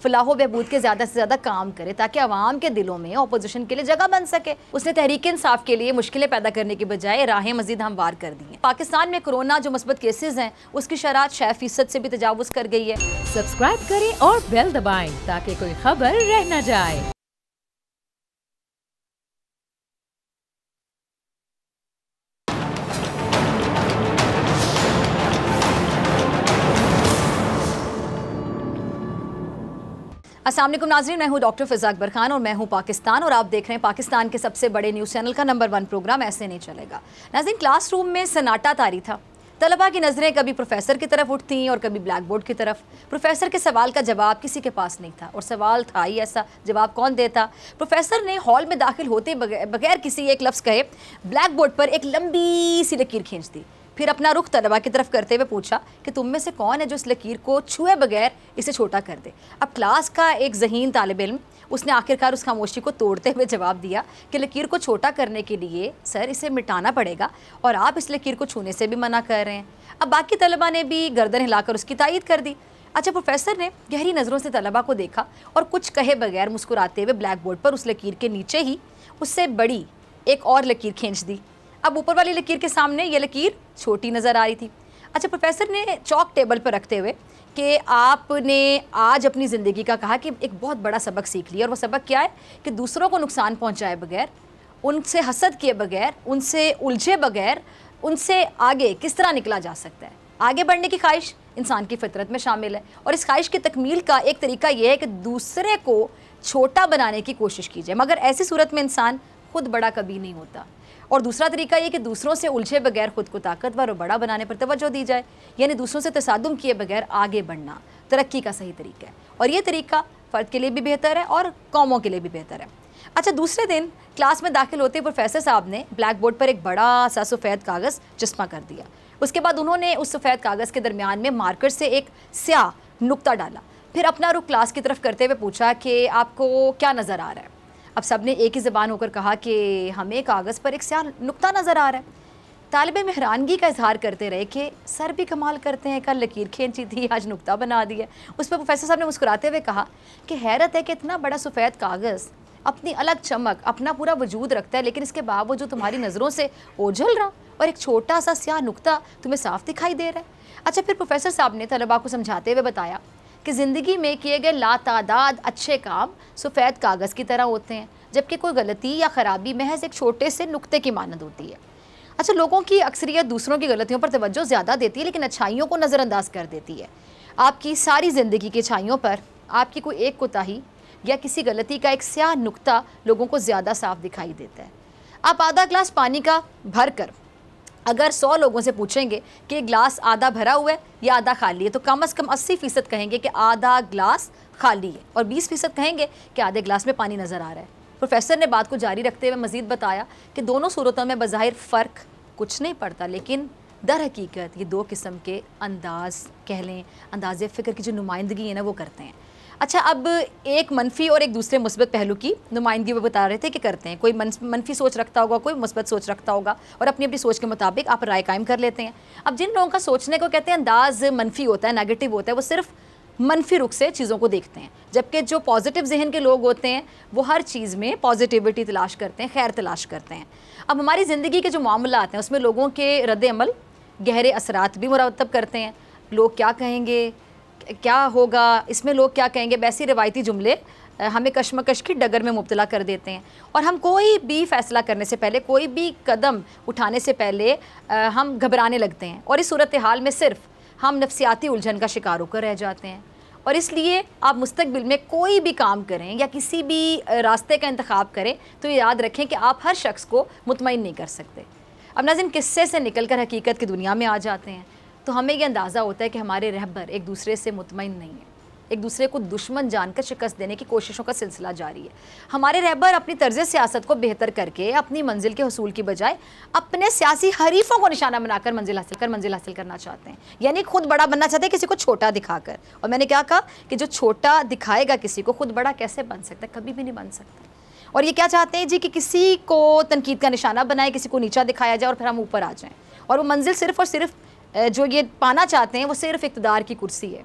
फलाह बहबूद के ज़्यादा से ज़्यादा काम करे ताकि आवाम के दिलों में अपोजिशन के लिए जगह बन सके। उसने तहरीक इंसाफ के लिए मुश्किलें पैदा करने की बजाय राहें मजीद हमवार कर दी हैं। पाकिस्तान में कोरोना जो मुस्बत केसेज हैं उसकी शरह 6% से भी तजावुज़ कर गई है। सब्सक्राइब करें और बेल दबाएं ताकि कोई खबर रह न जाए। अस्सलाम वालेकुम नाज़रीन, मैं हूँ डॉक्टर फ़िज़ा अकबर खान और मैं हूँ पाकिस्तान और आप देख रहे हैं पाकिस्तान के सबसे बड़े न्यूज़ चैनल का नंबर 1 प्रोग्राम ऐसे नहीं चलेगा। नाज़रीन, क्लासरूम में सन्नाटा तारी था। तलबा की नज़रें कभी प्रोफेसर की तरफ उठती और कभी ब्लैक बोर्ड की तरफ। प्रोफेसर के सवाल का जवाब किसी के पास नहीं था और सवाल था ही ऐसा, जवाब कौन देता। प्रोफेसर ने हॉल में दाखिल होते बगैर किसी एक लफ्ज़ कहे ब्लैक बोर्ड पर एक लंबी सी लकीर खींच दी। फिर अपना रुख तलबा की तरफ करते हुए पूछा कि तुम में से कौन है जो इस लकीर को छुए बगैर इसे छोटा कर दे। अब क्लास का एक ज़हीन तालिब इल्म, उसने आखिरकार उस खामोशी को तोड़ते हुए जवाब दिया कि लकीर को छोटा करने के लिए सर इसे मिटाना पड़ेगा और आप इस लकीर को छूने से भी मना कर रहे हैं। अब बाकी तलबा ने भी गर्दन हिलाकर उसकी तायीद कर दी। अच्छा, प्रोफेसर ने गहरी नज़रों से तलबा को देखा और कुछ कहे बगैर मुस्कुराते हुए ब्लैक बोर्ड पर उस लकीर के नीचे ही उससे बड़ी एक और लकीर खींच दी। अब ऊपर वाली लकीर के सामने ये लकीर छोटी नज़र आ रही थी। अच्छा, प्रोफेसर ने चौक टेबल पर रखते हुए कि आपने आज अपनी ज़िंदगी का कहा कि एक बहुत बड़ा सबक सीख लिया और वो सबक क्या है कि दूसरों को नुकसान पहुंचाए बगैर, उनसे हसद किए बगैर, उनसे उलझे बगैर, उनसे आगे किस तरह निकला जा सकता है। आगे बढ़ने की ख्वाहिश इंसान की फितरत में शामिल है और इस ख्वाहिश की तकमील का एक तरीका यह है कि दूसरे को छोटा बनाने की कोशिश कीजिए, मगर ऐसी सूरत में इंसान खुद बड़ा कभी नहीं होता। और दूसरा तरीका ये कि दूसरों से उलझे बगैर खुद को ताकतवर और बड़ा बनाने पर तवज्जो दी जाए, यानी दूसरों से तसादुम किए बगैर आगे बढ़ना तरक्की का सही तरीका है और ये तरीका फ़र्द के लिए भी बेहतर है और कौमों के लिए भी बेहतर है। अच्छा, दूसरे दिन क्लास में दाखिल होते प्रोफेसर साहब ने ब्लैक बोर्ड पर एक बड़ा सा सफ़ेद कागज़ चस्पा कर दिया। उसके बाद उन्होंने उस सफ़ेद कागज़ के दरमियान में मार्कर से एक स्याह नुक्ता डाला। फिर अपना रुख क्लास की तरफ करते हुए पूछा कि आपको क्या नज़र आ रहा है। अब सब ने एक ही ज़बान होकर कहा कि हमें कागज़ पर एक स्याह नुक्ता नज़र आ रहा है। तालिबे में हैरानगी का इजहार करते रहे कि सर भी कमाल करते हैं, कल लकीर खींची थी, आज नुक्ता बना दिया। उस पर प्रोफेसर साहब ने मुस्कुराते हुए कहा कि हैरत है कि इतना बड़ा सफ़ेद कागज़ अपनी अलग चमक, अपना पूरा वजूद रखता है, लेकिन इसके बावजूद तुम्हारी नज़रों से ओझल रहा और एक छोटा सा स्याह नुक्ता तुम्हें साफ दिखाई दे रहा है। अच्छा, फिर प्रोफेसर साहब ने तलबा को समझाते हुए बताया कि ज़िंदगी में किए गए लातादाद अच्छे काम सफ़ेद कागज़ की तरह होते हैं, जबकि कोई गलती या ख़राबी महज एक छोटे से नुक्ते की मानद होती है। अच्छा, लोगों की अक्सरियत दूसरों की गलतियों पर तवज्जो ज़्यादा देती है लेकिन अच्छाइयों को नज़रअंदाज कर देती है। आपकी सारी ज़िंदगी की अच्छाइयों पर आपकी कोई एक कोताही या किसी गलती का एक स्याह नुक्ता लोगों को ज़्यादा साफ दिखाई देता है। आप आधा गिलास पानी का भर कर अगर 100 लोगों से पूछेंगे कि गिलास आधा भरा हुआ है या आधा खाली है, तो कम से कम 80% कहेंगे कि आधा गिलास खाली है और 20% कहेंगे कि आधे गिलास में पानी नज़र आ रहा है। प्रोफेसर ने बात को जारी रखते हुए मज़ीद बताया कि दोनों सूरतों में बज़ाहिर फ़र्क कुछ नहीं पड़ता, लेकिन दर हकीकत ये दो किस्म के अंदाज़ कह लें, अंदाज़े फ़िक्र की जो नुमाइंदगी है ना वो करते हैं। अच्छा, अब एक मनफी और एक दूसरे मुस्बत पहलू की नुमाइंदगी वो बता रहे थे कि करते हैं। कोई मनफी सोच रखता होगा, कोई मुस्बत सोच रखता होगा और अपनी अपनी सोच के मुताबिक आप राय कायम कर लेते हैं। अब जिन लोगों का सोचने को कहते हैं अंदाज़ मनफी होता है, नेगेटिव होता है, वो सिर्फ मनफी रुख से चीज़ों को देखते हैं, जबकि जो पॉजिटिव जहन के लोग होते हैं वो हर चीज़ में पॉजिटिविटी तलाश करते हैं, खैर तलाश करते हैं। अब हमारी ज़िंदगी के जो मामलात हैं उसमें लोगों के रद्द अमल गहरे असरात भी मुरतब करते हैं। लोग क्या कहेंगे, क्या होगा, इसमें लोग क्या कहेंगे, वैसे रिवायती जुमले हमें कशमकश की डगर में मुब्तला कर देते हैं और हम कोई भी फ़ैसला करने से पहले, कोई भी कदम उठाने से पहले हम घबराने लगते हैं और इस सूरत हाल में सिर्फ हम नफसियाती उलझन का शिकार होकर रह जाते हैं। और इसलिए आप मुस्तकबिल में कोई भी काम करें या किसी भी रास्ते का इंतखाब करें तो याद रखें कि आप हर शख्स को मुतमईन नहीं कर सकते। अब नाज़रीन, किस्से से निकल कर हकीकत की दुनिया में आ जाते हैं तो हमें यह अंदाज़ा होता है कि हमारे रहबर एक दूसरे से मुतमईन नहीं है, एक दूसरे को दुश्मन जानकर शिकस्त देने की कोशिशों का सिलसिला जारी है। हमारे रहबर अपनी तर्ज सियासत को बेहतर करके अपनी मंजिल के हसूल की बजाय अपने सियासी हरीफों को निशाना बनाकर मंजिल हासिल करना चाहते हैं, यानी खुद बड़ा बनना चाहते हैं किसी को छोटा दिखाकर। और मैंने क्या कहा कि जो छोटा दिखाएगा किसी को, खुद बड़ा कैसे बन सकता है, कभी भी नहीं बन सकता। और ये क्या चाहते हैं जी कि किसी को तनकीद का निशाना बनाए, किसी को नीचा दिखाया जाए और फिर हम ऊपर आ जाएँ। और वो मंजिल सिर्फ और सिर्फ जो ये पाना चाहते हैं वो सिर्फ इक़्तिदार की कुर्सी है।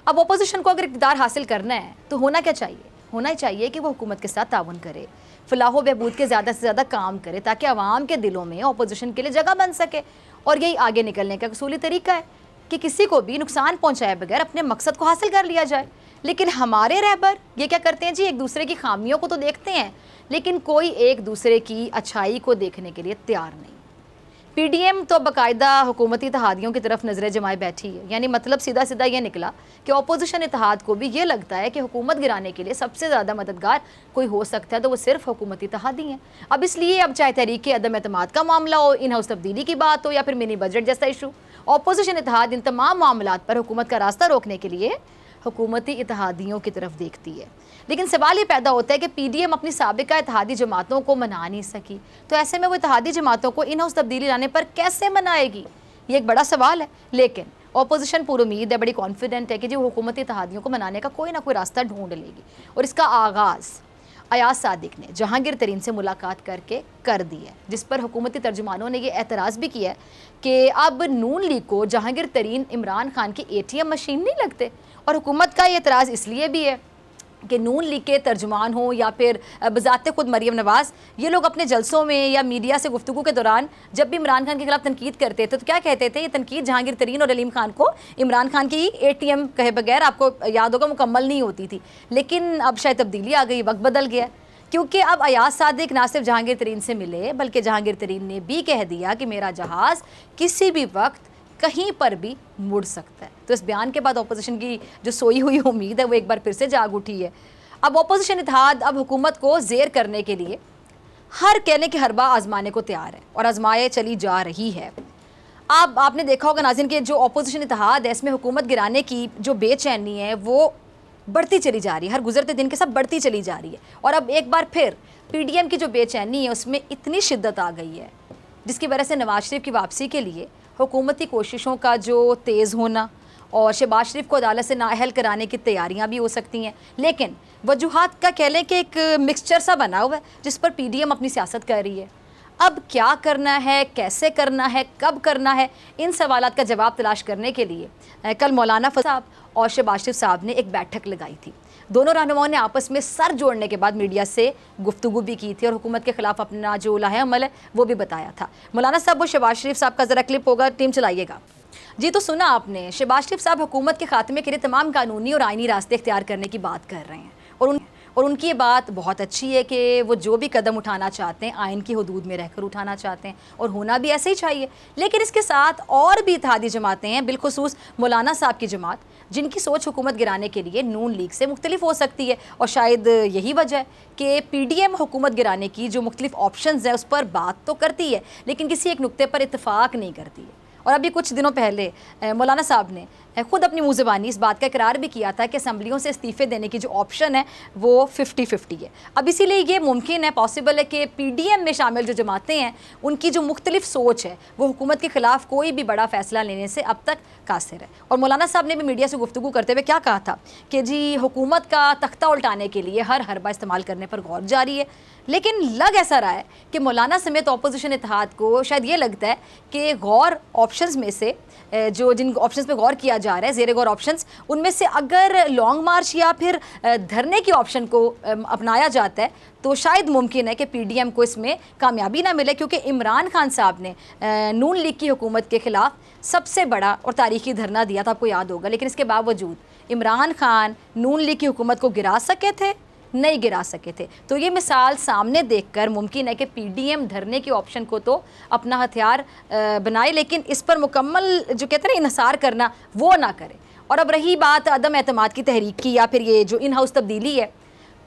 अब अपोजिशन को अगर इक़्तिदार हासिल करना है तो होना क्या चाहिए? होना ही चाहिए कि वो हुकूमत के साथ ताउन करे, फलाह बहबूद के ज़्यादा से ज़्यादा काम करे, ताकि आवाम के दिलों में अपोजिशन के लिए जगह बन सके। और यही आगे निकलने का असूली तरीका है कि किसी को भी नुकसान पहुँचाए बगैर अपने मकसद को हासिल कर लिया जाए। लेकिन हमारे रहबर ये क्या करते हैं जी, एक दूसरे की खामियों को तो देखते हैं, लेकिन कोई एक दूसरे की अच्छाई को देखने के लिए तैयार नहीं। पीडीएम तो बाकायदा हुकूमती इत्तेहादियों की तरफ नज़रें जमाए बैठी है। यानी मतलब सीधा सीधा ये निकला कि अपोजिशन इत्तेहाद को भी ये लगता है कि हुकूमत गिराने के लिए सबसे ज़्यादा मददगार कोई हो सकता है तो वो सिर्फ हुकूमती इत्तेहादी हैं। अब इसलिए अब चाहे तहरीक अदम एतमाद का मामला हो, इन हाउस तब्दीली की बात हो, या फिर मिनी बजट जैसा इशू, अपोजिशन इत्तेहाद इन तमाम मामलात पर हुकूमत का रास्ता रोकने के लिए हुकूमती इत्तेहादियों की तरफ देखती है। लेकिन सवाल ये पैदा होता है कि पीडीएम अपनी साबिका इत्तेहादी जमातों को मना नहीं सकी, तो ऐसे में वो इत्तेहादी जमातों को इन हाउस तब्दीली लाने पर कैसे मनाएगी? ये एक बड़ा सवाल है। लेकिन अपोजिशन पूरी उम्मीद है, बड़ी कॉन्फिडेंट है कि जो हुकूमती इत्तेहादियों को मनाने का कोई ना कोई रास्ता ढूंढ लेगी। और इसका आगाज़ अयाज सादिक ने जहांगीर तरीन से मुलाकात करके कर दी है, जिस पर हुकूमती तर्जुमानों ने यह एतराज़ भी किया है कि अब नून लीग को जहांगीर तरीन इमरान खान की ATM मशीन नहीं लगते। और हुकूमत का ये एतराज़ इसलिए भी है कि नून लीग के तर्जुमान हो या फिर बज़ाते खुद मरीम नवाज़, ये लोग अपने जलसों में या मीडिया से गुफ्तगू के दौरान जब भी इमरान खान के खिलाफ तनकीद करते थे तो क्या कहते थे? ये तनकीद जहांगीर तरीन और अलीम खान को इमरान खान की ATM कहे बगैर, आपको याद होगा, मुकम्मल नहीं होती थी। लेकिन अब शायद तब्दीली आ गई, वक्त बदल गया, क्योंकि अब अयाज सादिक ना सिर्फ जहांगीर तरीन से मिले बल्कि जहांगीर तरीन ने भी कह दिया कि मेरा जहाज़ किसी भी वक्त कहीं पर भी मुड़ सकता है। तो इस बयान के बाद अपोजिशन की जो सोई हुई उम्मीद है वो एक बार फिर से जाग उठी है। अब अपोजिशन इत्तेहाद अब हुकूमत को ज़ेर करने के लिए हर कहने के हरबा आजमाने को तैयार है और आजमाए चली जा रही है। अब आपने देखा होगा नाज़रीन कि जो अपोजिशन इत्तेहाद है इसमें हुकूमत गिराने की जो बेचैनी है वो बढ़ती चली जा रही है, हर गुजरते दिन के साथ बढ़ती चली जा रही है। और अब एक बार फिर पीडीएम की जो बेचैनी है उसमें इतनी शिद्दत आ गई है जिसकी वजह से नवाज शरीफ की वापसी के लिए हुकूमती कोशिशों का जो तेज़ होना और शहबाज शरीफ को अदालत से नाअहल कराने की तैयारियां भी हो सकती हैं। लेकिन वजूहात का कह लें कि एक मिक्सचर सा बना हुआ है जिस पर पीडीएम अपनी सियासत कर रही है। अब क्या करना है, कैसे करना है, कब करना है, इन सवालात का जवाब तलाश करने के लिए कल मौलाना फजल साहब और शहबाज शरीफ साहब ने एक बैठक लगाई थी। दोनों रहनुमाओं ने आपस में सर जोड़ने के बाद मीडिया से गुफ्तगू भी की थी और हुकूमत के खिलाफ अपना जो लाहे अमल है वो भी बताया था। मौलाना साहब वो शहबाज शरीफ साहब का ज़रा क्लिप होगा, टीम चलाइएगा जी। तो सुना आपने, शहबाज शरीफ साहब हुकूमत के खात्मे के लिए तमाम कानूनी और आइनी रास्ते इख्तियार करने की बात कर रहे हैं और उनकी ये बात बहुत अच्छी है कि वो जो भी कदम उठाना चाहते हैं आइन की हदूद में रहकर उठाना चाहते हैं और होना भी ऐसे ही चाहिए। लेकिन इसके साथ और भी इत्तेहादी जमातें हैं, बिलखुसूस मौलाना साहब की जमात, जिनकी सोच हुकूमत गिराने के लिए नून लीग से मुख्तलिफ हो सकती है। और शायद यही वजह है कि पीडीएम हुकूमत गिराने की जो मुख्तलिफ ऑप्शंस हैं उस पर बात तो करती है लेकिन किसी एक नुक्ते पर इत्तफाक नहीं करती है। और अभी कुछ दिनों पहले मौलाना साहब ने खुद अपनी मुँह ज़बानी इस बात का इकरार भी किया था कि असम्बलियों से इस्तीफ़े देने की जो ऑप्शन है वो 50-50 है। अब इसीलिए ये मुमकिन है, पॉसिबल है कि पीडीएम में शामिल जो जमातें हैं उनकी जो मुख्तलिफ सोच है वो हुकूमत के ख़िलाफ़ कोई भी बड़ा फ़ैसला लेने से अब तक कासिर है। और मौलाना साहब ने भी मीडिया से गुफ्तगू करते हुए क्या कहा था कि जी हुकूमत का तख्ता उल्टाने के लिए हर हरबा इस्तेमाल करने पर गौर जारी है। लेकिन लग ऐसा रहा है कि मौलाना समेत अपोजिशन इत्तेहाद को शायद ये लगता है कि गौर ऑप्शंस में से जो जिन ऑप्शंस पे गौर किया जा रहा है, ज़ेरे गौर ऑप्शंस, उनमें से अगर लॉन्ग मार्च या फिर धरने की ऑप्शन को अपनाया जाता है तो शायद मुमकिन है कि पीडीएम को इसमें कामयाबी ना मिले, क्योंकि इमरान खान साहब ने नून लीग की हुकूमत के ख़िलाफ़ सबसे बड़ा और तारीखी धरना दिया था, आपको याद होगा। लेकिन इसके बावजूद इमरान खान नून लीग की हुकूमत को गिरा सके थे, नहीं गिरा सके थे। तो ये मिसाल सामने देखकर मुमकिन है कि पीडीएम धरने के ऑप्शन को तो अपना हथियार बनाए लेकिन इस पर मुकम्मल जो कहते हैं ना इन्हिसार करना वो ना करे। और अब रही बात अदम एतमाद की तहरीक की या फिर ये जो इन हाउस तब्दीली है,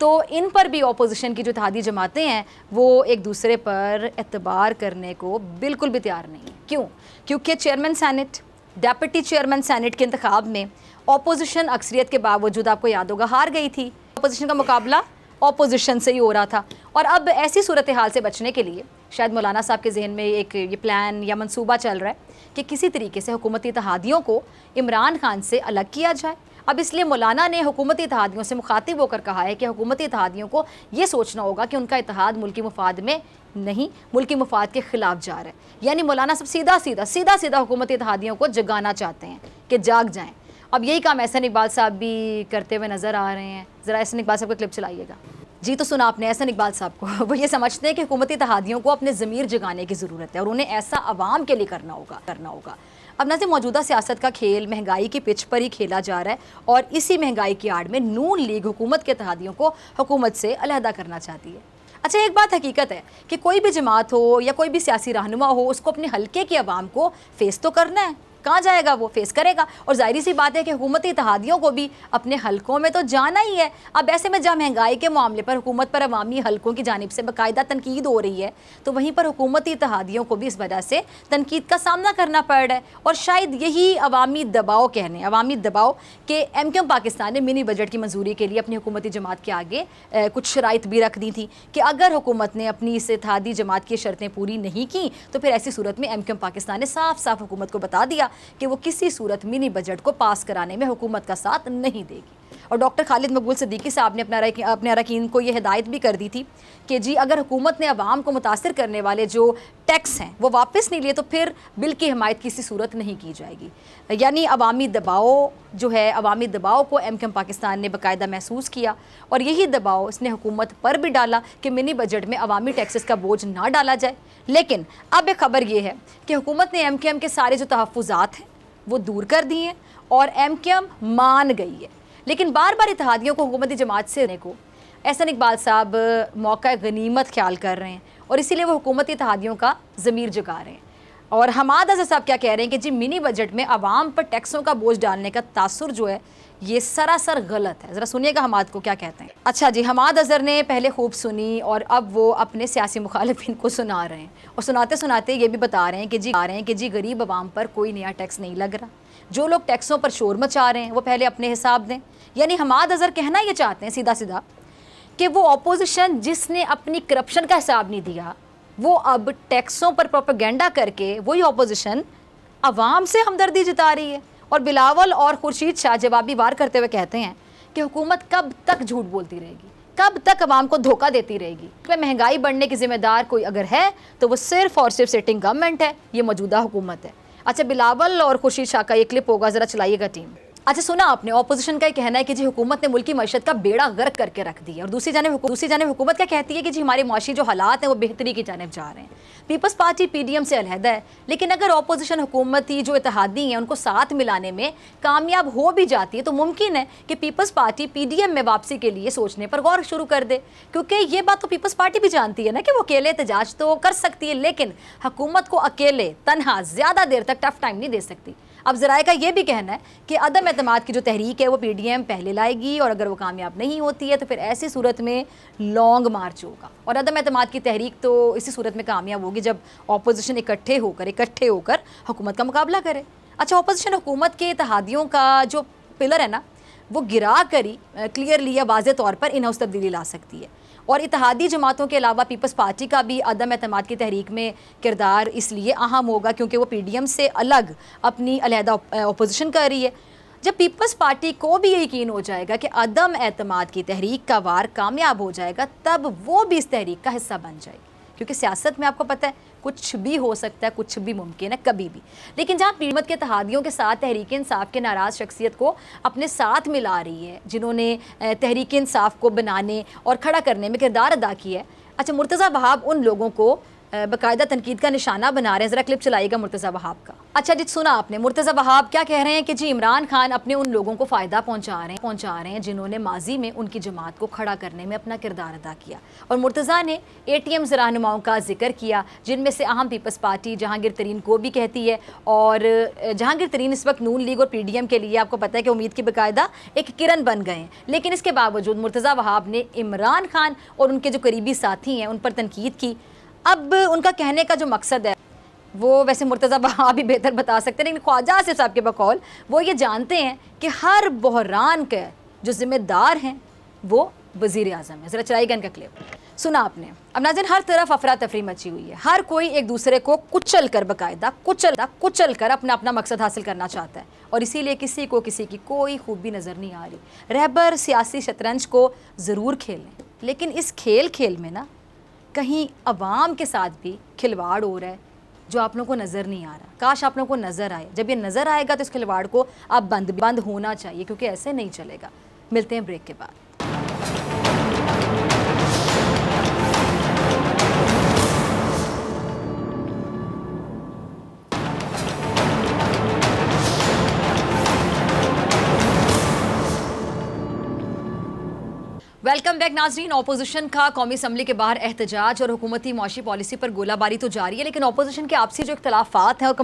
तो इन पर भी अपोजिशन की जो इत्तेहादी जमातें हैं वो एक दूसरे पर एतबार करने को बिल्कुल भी तैयार नहीं है। क्यों? क्योंकि chairman senate, deputy chairman senate के इंतखाब में अपोजिशन अक्सरियत के बावजूद, आपको याद होगा, हार गई थी। अपोजिशन का मुकाबला अपोजिशन से ही हो रहा था। और अब ऐसी सूरत हाल से बचने के लिए शायद मौलाना साहब के जहन में एक ये प्लान या मंसूबा चल रहा है कि किसी तरीके से हुकूमती इत्तेहादियों को इमरान खान से अलग किया जाए। अब इसलिए मौलाना ने हुकूमती इत्तेहादियों से मुखातिब होकर कहा है कि हुकूमती इत्तेहादियों को ये सोचना होगा कि उनका इत्तेहाद मुल्की मुफाद में नहीं, मुल्की मुफाद के ख़िलाफ़ जा रहा है। यानी मौलाना सब सीधा सीधा हुकूमती इत्तेहादियों को जगाना चाहते हैं कि जाग जाएँ। अब यही काम एहसन इकबाल साहब भी करते हुए नज़र आ रहे हैं। ज़रा एहसन इकबाल साहब का क्लिप चलाइएगा। जी, तो सुना आपने एहसन इकबाल साहब को। वो ये समझते हैं कि हुकूमती इत्तेहादियों को अपने ज़मीर जगाने की ज़रूरत है और उन्हें ऐसा आवाम के लिए करना होगा। अब ना से मौजूदा सियासत का खेल महंगाई की पिच पर ही खेला जा रहा है और इसी महंगाई की आड़ में नून लीग हुकूमत के इत्तेहादियों को हुकूमत से अलहदा करना चाहती है। अच्छा, एक बात हकीकत है कि कोई भी जमात हो या कोई भी सियासी रहनुमा हो, उसको अपने हल्के की आवाम को फेस तो करना है। कहाँ जाएगा वो? फेस करेगा। और जाहिर सी बात है कि हुकूमती इत्तेहादियों को भी अपने हलकों में तो जाना ही है। अब ऐसे में जहाँ महंगाई के मामले पर हुकूमत पर अवामी हलकों की जानिब से बाकायदा तनकीद हो रही है, तो वहीं पर हुकूमती इत्तेहादियों को भी इस वजह से तनकीद का सामना करना पड़ रहा है। और शायद यही अवामी दबाव के MQM पाकिस्तान ने मिनी बजट की मंजूरी के लिए अपनी हुकूमती जमात के आगे कुछ शराइत भी रख दी थी कि अगर हुकूमत ने अपनी इस इत्तेहादी जमात की शर्तें पूरी नहीं की तो फिर ऐसी सूरत में MQM पाकिस्तान ने साफ साफ हुकूमत को बता दिया कि वो किसी सूरत मिनी बजट को पास कराने में हुकूमत का साथ नहीं देगी। और डॉक्टर खालिद मकबूल सिद्दीकी साहब ने अपने अरकान को ये हिदायत भी कर दी थी कि जी अगर हुकूमत ने अवाम को मुतासिर करने वाले जो टैक्स हैं वो वापस नहीं लिए तो फिर बिल की हिमायत किसी सूरत नहीं की जाएगी। यानी अवामी दबाव को MQM पाकिस्तान ने बाकायदा महसूस किया और यही दबाव इसने हुकूमत पर भी डाला कि मिनी बजट में अवामी टैक्सेस का बोझ ना डाला जाए। लेकिन अब एक खबर ये है कि हुकूमत ने MQM के सारे जो तहफ़्फ़ुज़ात हैं वो दूर कर दिए हैं और MQM मान गई है। लेकिन बार बार इत्तेहादियों को हुकूमती जमात से को एहसन इकबाल साहब मौका गनीमत ख्याल कर रहे हैं और इसीलिए वो हुकूमती इत्तेहादियों का ज़मीर जगा रहे हैं। और हमाद अज़हर साहब क्या कह रहे हैं कि जी मिनी बजट में आवाम पर टैक्सों का बोझ डालने का तासुर जो है ये सरासर गलत है। ज़रा सुनिएगा हमाद को क्या कहते हैं। अच्छा जी, हमाद अज़हर ने पहले खूब सुनी और अब वो अपने सियासी मुखालिफिन को सुना रहे हैं और सुनाते सुनाते ये भी बता रहे हैं कि जी गरीब आवाम पर कोई नया टैक्स नहीं लग रहा। जो लोग टैक्सों पर शोर मचा रहे हैं वो पहले अपने हिसाब दें। यानी हमाद अज़हर कहना ये चाहते हैं सीधा सीधा कि वो अपोजिशन जिसने अपनी करप्शन का हिसाब नहीं दिया वो अब टैक्सों पर प्रोपेगेंडा करके वही अपोजिशन आवाम से हमदर्दी जता रही है। और बिलावल और खुर्शीद शाह जवाबी वार करते हुए कहते हैं कि हुकूमत कब तक झूठ बोलती रहेगी, कब तक आवाम को धोखा देती रहेगी। महंगाई बढ़ने की जिम्मेदार कोई अगर है तो वो सिर्फ और सिर्फ सिटिंग गवर्नमेंट है, ये मौजूदा हुकूमत है। अच्छा, बिलावल और खुर्शीद शाह का ये क्लिप होगा, ज़रा चलाइएगा टीम। अच्छा, सुना आपने, ऑपोजिशन का ये कहना है कि जी हुकूमत ने मुल्क की मईशत का बेड़ा गर्क करके रख दिया। और दूसरी जानिब हुकूमत क्या कहती है कि जी हमारे मुआशी जो हालात हैं वो बेहतरी की जानिब जा रहे हैं। पीपल्स पार्टी PDM से अलहदा है, लेकिन अगर ऑपोजिशन हुकूमती जो इत्तेहादी हैं उनको साथ मिलाने में कामयाब हो भी जाती है तो मुमकिन है कि पीपल्स पार्टी PDM में वापसी के लिए सोचने पर गौर शुरू कर दे। क्योंकि ये बात तो पीपल्स पार्टी भी जानती है ना कि वो अकेले एहतजाज तो कर सकती है, लेकिन हुकूमत को अकेले तनहा ज़्यादा देर तक टफ टाइम नहीं दे सकती। अब ज़राए का ये भी कहना है कि अदम एतमाद की जो तहरीक है वो PDM पहले लाएगी और अगर वो कामयाब नहीं होती है तो फिर ऐसी सूरत में लॉन्ग मार्च होगा। और अदम एतमाद की तहरीक तो इसी सूरत में कामयाब होगी जब ऑपोजिशन इकट्ठे होकर हुकूमत का मुकाबला करे। अच्छा, ऑपोजिशन हुकूमत के इत्तेहादियों का जो पिलर है ना वो गिरा कर ही क्लियरली या वाज़े तौर पर इन हाउस तब्दीली ला सकती है। और इत्तेहादी जमातों के अलावा पीपल्स पार्टी का भी अदम एतमाद की तहरीक में किरदार इसलिए अहम होगा क्योंकि वो PDM से अलग अपनी अलहदा अपोजिशन कर रही है। जब पीपल्स पार्टी को भी यकीन हो जाएगा कि अदम एतमाद की तहरीक का वार कामयाब हो जाएगा तब वो भी इस तहरीक का हिस्सा बन जाएगी। क्योंकि सियासत में आपको पता है कुछ भी हो सकता है, कुछ भी मुमकिन है कभी भी। लेकिन जहाँ हुकूमत के इत्तेहादियों के साथ तहरीक इंसाफ के नाराज़ शख्सियत को अपने साथ मिला रही है, जिन्होंने तहरीक इंसाफ को बनाने और खड़ा करने में किरदार अदा किया है। अच्छा, मुर्तज़ा वहाब उन लोगों को बाकायदा तनकीद का निशाना बना रहे हैं। ज़रा क्लिप चलाइएगा मुर्तज़ा वहाब का। अच्छा जी, सुना आपने, मुर्तज़ा वहाब क्या कह रहे हैं कि जी इमरान खान अपने उन लोगों को फ़ायदा पहुंचा रहे हैं जिन्होंने माजी में उनकी जमात को खड़ा करने में अपना किरदार अदा किया। और मुर्तज़ा ने ATM रहनुमाओं का जिक्र किया जिनमें से अहम पीपल्स पार्टी जहांगीर तरीन को भी कहती है। और जहांगीर तरीन इस वक्त नून लीग और PDM के लिए आपको पता है कि उम्मीद की बाकायदा एक किरण बन गए हैं। लेकिन इसके बावजूद मुर्तज़ा वहाब ने इमरान खान और उनके जो करीबी साथी हैं उन पर तनकीद की। अब उनका कहने का जो मकसद है वो वैसे मुर्तज़ा वहाब भी बेहतर बता सकते हैं, लेकिन ख्वाजा आसिफ साहब के बकौल वो ये जानते हैं कि हर बहरान के जो ज़िम्मेदार हैं वो वज़ीर आज़म है। ज़रा चलाइएगा इनका क्लिप। सुना आपने। अब नाज़रीन, हर तरफ अफरा तफरी मची हुई है, हर कोई एक दूसरे को कुचल कर बाकायदा कुचल कर अपना अपना मकसद हासिल करना चाहता है और इसीलिए किसी को किसी की कोई खूबी नज़र नहीं आ रही। रहबर सियासी शतरंज को ज़रूर खेलें, लेकिन इस खेल में ना कहीं अवाम के साथ भी खिलवाड़ हो रहा है, जो आप लोगों को नज़र नहीं आ रहा। काश आप लोगों को नज़र आए। जब ये नज़र आएगा तो इस खिलवाड़ को अब बंद होना चाहिए, क्योंकि ऐसे नहीं चलेगा। मिलते हैं ब्रेक के बाद। वेलकम बैक नाजरीन। ऑपोजिशन का कौमी असम्बली के बाहर एहतजाज और हुकूमती मुआशी पॉलिसी पर गोलाबारी तो जारी है, लेकिन ऑपोजिशन के आपसी जो इख्तलाफात हैं और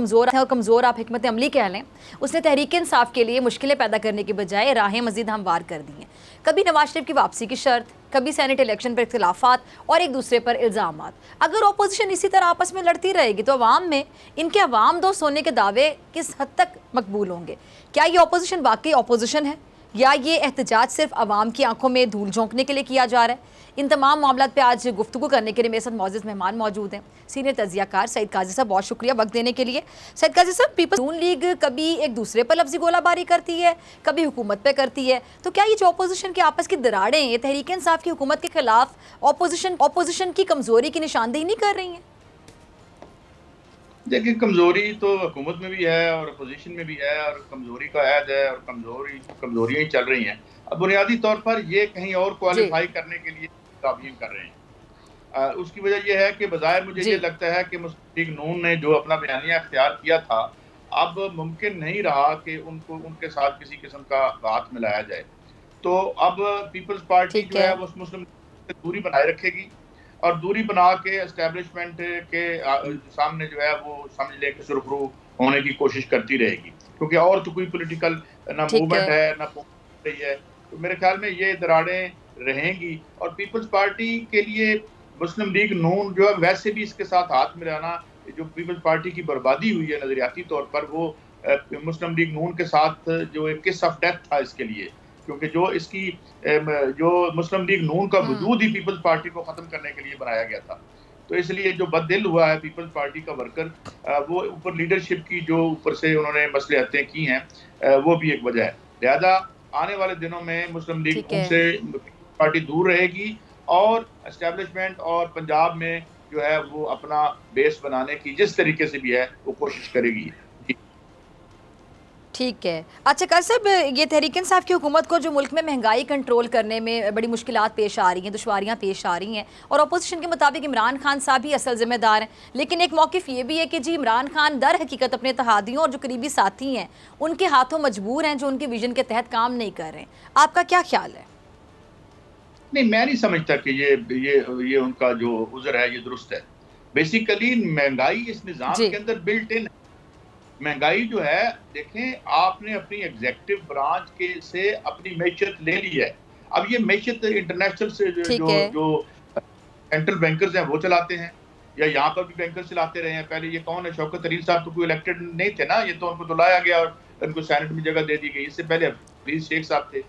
कमज़ोर आप हिकमत अमली कह लें, उसने तहरीक इंसाफ के लिए मुश्किलें पैदा करने की बजाय राहें मजीद हमवार कर दी हैं। कभी नवाज शरीफ की वापसी की शर्त, कभी सेनेट इलेक्शन पर इख्तलाफात और एक दूसरे पर इल्ज़ामात। अगर ऑपोजिशन इसी तरह आपस में लड़ती रहेगी तो अवाम में इनके अवाम दोस्त होने के दावे किस हद तक मकबूल होंगे? क्या ये ऑपोजिशन वाकई ऑपोजिशन है या ये एहतजाज सिर्फ आवाम की आंखों में धूल झोंकने के लिए किया जा रहा है? इन तमाम मामलों पे आज गुफ्तगू करने के लिए मेरे साथ मौजूद मेहमान मौजूद हैं। सीनियर तजियाकार सईद काजी साहब, बहुत शुक्रिया वक्त देने के लिए। सईद काजी साहब, पीपल्स नून लीग कभी एक दूसरे पर लफ्जी गोलाबारी करती है, कभी हुकूमत पे करती है, तो क्या ये जो अपोजिशन की आपस की दरारें ये तहरीक इंसाफ की हुकूमत के खिलाफ अपोजिशन की कमजोरी की निशानदेही नहीं कर रही हैं? देखिए, कमजोरी तो हुकूमत में भी है और अपोजिशन में भी है, और कमजोरी का ऐद है और कमजोरियां ही चल रही हैं। अब बुनियादी तौर पर ये कहीं और क्वालिफाई करने के लिए काबिल कर रहे हैं। उसकी वजह यह है कि बजाय मुझे ये लगता है कि मुस्लिम लीग नून ने जो अपना बयानिया अख्तियार किया था, अब मुमकिन नहीं रहा कि उनको उनके साथ किसी किस्म का हाथ मिलाया जाए। तो अब पीपल्स पार्टी जो है वो मुस्लिम से दूरी बनाए रखेगी और दूरी बना के एस्टेब्लिशमेंट के सामने जो है वो समझ ले कि सुरखरू होने की कोशिश करती रहेगी, क्योंकि और तो कोई पॉलिटिकल ना मूवमेंट है ना रही है। तो मेरे ख्याल में ये दरारें रहेंगी और पीपल्स पार्टी के लिए मुस्लिम लीग नून जो है वैसे भी इसके साथ हाथ मिलाना, जो पीपल्स पार्टी की बर्बादी हुई है नजरियाती तौर पर, वो मुस्लिम लीग नून के साथ जो एक किस ऑफ डेथ था इसके लिए, क्योंकि जो इसकी जो मुस्लिम लीग नून का वजूद ही पीपल्स पार्टी को खत्म करने के लिए बनाया गया था। तो इसलिए जो बददिल हुआ है पीपल्स पार्टी का वर्कर, वो ऊपर लीडरशिप की जो ऊपर से उन्होंने मसलिहतें की हैं, वो भी एक वजह है। लिहाजा आने वाले दिनों में मुस्लिम लीग नून से पार्टी दूर रहेगी और एस्टेब्लिशमेंट और पंजाब में जो है वो अपना बेस बनाने की जिस तरीके से भी है वो कोशिश करेगी। ठीक है। अच्छा काजी साहब, ये तहरीक इंसाफ की हुकूमत को जो मुल्क में महंगाई कंट्रोल करने में बड़ी मुश्किलात पेश आ रही हैं, दुश्वारियां पेश आ रही हैं, और अपोजिशन के मुताबिक इमरान खान साहब ही असल जिम्मेदार हैं, लेकिन एक मौक़िफ़ ये भी है कि जी इमरान खान दर हकीकत अपने इत्तेहादियों और जो करीबी साथी हैं उनके हाथों मजबूर हैं, जो उनके विजन के तहत काम नहीं कर रहे हैं। आपका क्या ख्याल है? नहीं, मैं नहीं समझता कि ये उनका जो उज़र है ये दुरुस्त है। बेसिकली महंगाई इस निज़ाम के अंदर बिल्ट इन है। महंगाई जो है, देखें, आपने अपनी एग्जीक्यूटिव ब्रांच के से अपनी मैशत ले ली है। अब ये मैशत इंटरनेशनल से जो सेंट्रल बैंकर्स हैं वो चलाते हैं, या यहाँ पर भी बैंकर्स चलाते रहे हैं। पहले ये कौन है? शौकत तरीन साहब तो कोई इलेक्टेड नहीं थे ना, ये तो उनको तो लाया गया और उनको सेनेट में जगह दे दी गई। इससे पहले हफीज शेख साहब थे।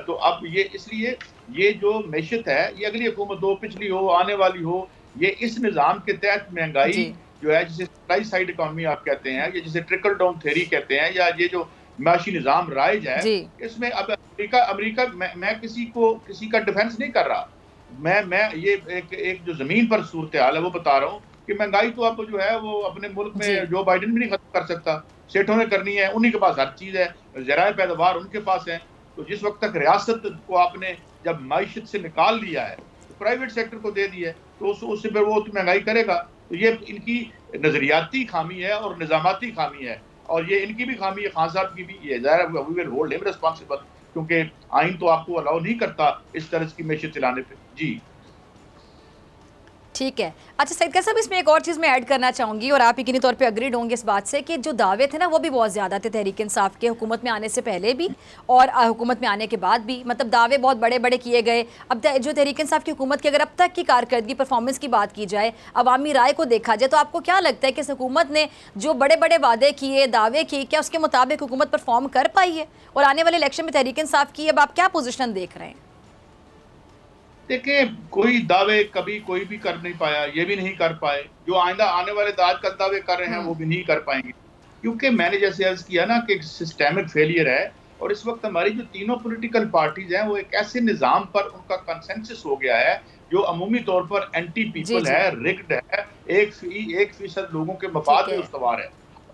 तो अब ये इसलिए ये जो मैशत है ये अगली हुकूमत हो, पिछली हो, आने वाली हो, ये इस निज़ाम के तहत महंगाई जो है, जिसे सप्लाई साइड इकोनॉमी आप कहते हैं, या जिसे ट्रिकल डाउन थ्योरी कहते हैं, या ये जो माशी निज़ाम राइज है, इसमें अब अमेरिका मैं किसी का डिफेंस नहीं कर रहा। मैं ये एक जो जमीन पर सूरत हाल है वो बता रहा हूँ कि महंगाई तो आप जो है वो अपने मुल्क में जो बाइडेन भी नहीं खत्म कर सकता, सेठों ने करनी है, उन्हीं के पास हर चीज़ है, ज़राए पैदावार उनके पास है। तो जिस वक्त तक रियासत को आपने जब माइशत से निकाल लिया है तो प्राइवेट सेक्टर को दे दिया है, तो उससे फिर वो तो महंगाई करेगा। तो ये इनकी नजरियाती खामी है और निजामाती खामी है, और ये इनकी भी खामी है, खान साहब की भी। ये ज़ाहिर है we will hold him responsible, क्योंकि आइन तो आपको अलाउ नहीं करता इस तरह की मैशत चलाने पे। जी ठीक है। अच्छा सईद काजी साहब, इसमें एक और चीज़ मैं ऐड करना चाहूँगी और आप यकीनी तौर पे अग्रीड होंगे इस बात से कि जो दावे थे ना वो भी बहुत ज़्यादा थे तहरीक इंसाफ के, हुकूमत में आने से पहले भी और हुकूमत में आने के बाद भी। मतलब दावे बहुत बड़े बड़े किए गए। अब जो तहरीक इंसाफ की हुकूमत की अगर अब तक की कारकर्दगी परफॉर्मेंस की बात की जाए, अवामी राय को देखा जाए, तो आपको क्या लगता है कि इस हुकूमत ने जो बड़े बड़े वादे किए, दावे किए, क्या उसके मुताबिक हुकूमत परफॉर्म कर पाई है? और आने वाले इलेक्शन में तहरीक इंसाफ की अब आप क्या पोजिशन देख रहे हैं? देखिए, कोई दावे कभी कोई भी कर नहीं पाया, ये भी नहीं कर पाए। जो आइंदा आने वाले आजकल दावे कर रहे हैं वो भी नहीं कर पाएंगे, क्योंकि मैंने जैसे अर्ज किया ना कि सिस्टेमिक फेलियर है। और इस वक्त हमारी जो तीनों पॉलिटिकल पार्टीज हैं वो एक ऐसे निज़ाम पर उनका कंसेंसस हो गया है जो अमूमी तौर पर एंटी पीपल है, रिग्ड है, 1% लोगों के मफाद में उस्तवार है।